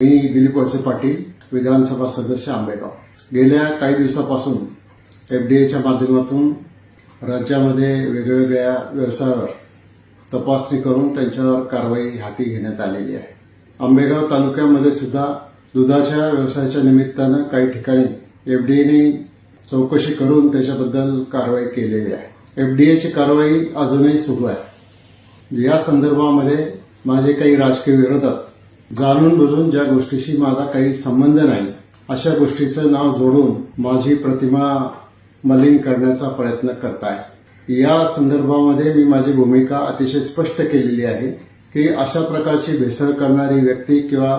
मी दिलीप वळसे पाटील, विधानसभा सदस्य आंबेगाव. गेल्या काही दिवसापासून एफडीएच्या माध्यमातून राज्यामध्ये वेगवेगळ्या व्यवसायावर तपासणी करून त्यांच्यावर कारवाई हाती घेण्यात आलेली आहे. आंबेगाव तालुक्यामध्ये सुद्धा दुधाच्या व्यवसायाच्या निमित्तानं काही ठिकाणी एफडीएने चौकशी करून त्याच्याबद्दल कारवाई केलेली आहे. एफडीएची कारवाई अजूनही सुरू आहे. या संदर्भामध्ये माझे काही राजकीय विरोधक जाणून बुजून ज्या गोष्टीशी माझा काही संबंध नाही अशा गोष्टीचं नाव जोडून माझी प्रतिमा मलिन करण्याचा प्रयत्न करताय. या संदर्भामध्ये मी माझी भूमिका अतिशय स्पष्ट केलेली आहे की अशा प्रकारची भेसळ करणारी व्यक्ती किंवा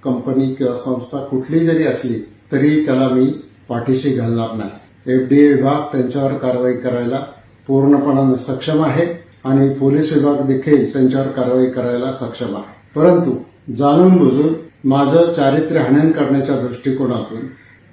कंपनी किंवा संस्था कुठली जरी असली तरी त्याला मी पाठीशी घालणार नाही. एफडीए विभाग त्यांच्यावर कारवाई करायला पूर्णपणाने सक्षम आहे आणि पोलीस विभाग देखील त्यांच्यावर कारवाई करायला सक्षम आहे. परंतु जाणून बुजून माझं चारित्र्य हनन करण्याच्या दृष्टिकोनातून,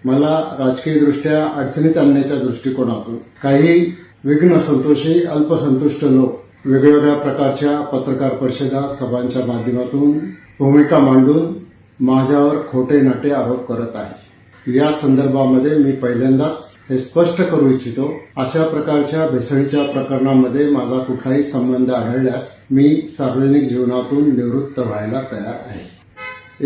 मला राजकीयदृष्ट्या अडचणीत आणण्याच्या दृष्टिकोनातून काही विघ्न संतोषी अल्पसंतुष्ट लोक वेगवेगळ्या प्रकारच्या पत्रकार परिषदा, सभांच्या माध्यमातून भूमिका मांडून माझ्यावर खोटे नाटे आरोप करत आहेत. या संदर्भामध्ये मी पहिल्यांदाच हे स्पष्ट करू इच्छितो, अशा प्रकारच्या भेसळीच्या प्रकरणामध्ये माझा कुठलाही संबंध आढळल्यास मी सार्वजनिक जीवनातून निवृत्त व्हायला तयार आहे.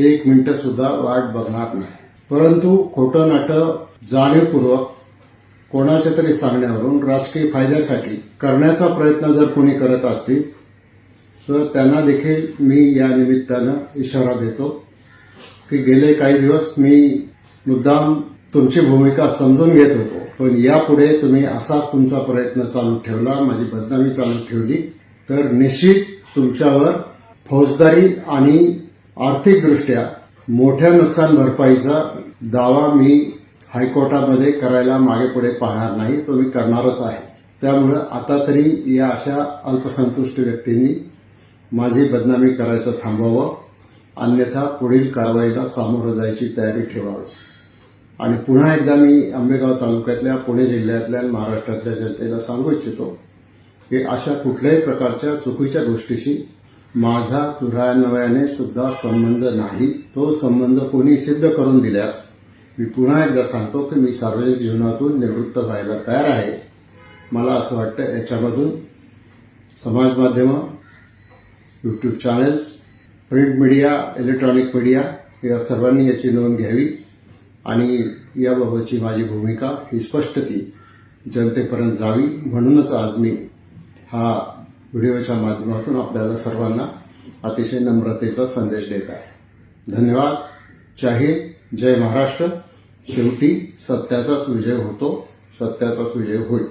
1 मिनिट सुद्धा वाट बघणार नाही. परंतु खोटं नाटं जाणीवपूर्वक कोणाच्या तरी सांगण्यावरून राजकीय फायद्यासाठी करण्याचा प्रयत्न जर कोणी करत असतील तर त्यांना देखील मी या निमित्तानं इशारा देतो की गेले काही दिवस मी मुद्दाम तुमची भूमिका समजून घेत होतो, पण यापुढे तुम्ही असाच तुमचा प्रयत्न चालू ठेवला, माझी बदनामी चालू ठेवली तर निश्चित तुमच्यावर फौजदारी आणि आर्थिकदृष्ट्या मोठ्या नुकसान भरपाईचा दावा मी हायकोर्टामध्ये करायला मागे पुढे पाहणार नाही, तो मी करणारच आहे. त्यामुळे आता तरी या अशा अल्पसंतुष्ट व्यक्तींनी माझी बदनामी करायचं थांबवावं, अन्यथा पुढील कारवाईला सामोरं जायची तयारी ठेवावी. आणि पुन्हा एकदा मी आंबेगाव तालुक्यातल्या, पुणे जिल्ह्यातल्या आणि महाराष्ट्रातल्या जनतेला सांगू इच्छितो की अशा कुठल्याही प्रकारच्या चुकीच्या गोष्टीशी माझा तुरान्वयाने सुद्धा संबंध नाही. तो संबंध कोणी सिद्ध करून दिल्यास मी पुन्हा एकदा सांगतो की मी सार्वजनिक जीवनातून निवृत्त व्हायला तयार आहे. मला असं वाटतं याच्यामधून समाज माध्यमं, YouTube channels, print media, electronic media या सर्वांनी याची नोंद घ्यावी आणि याबाबतची माझी भूमिका ही स्पष्टती जनतेपर्यंत जावी. म्हणूनच आज मी हा व्हिडिओच्या माध्यमातून आपल्याला सर्वांना अतिशय नम्रतेचा संदेश देत आहे. धन्यवाद. जय हिंद, जय महाराष्ट्र. शेवटी सत्याचाच विजय होतो, सत्याचाच विजय होईल.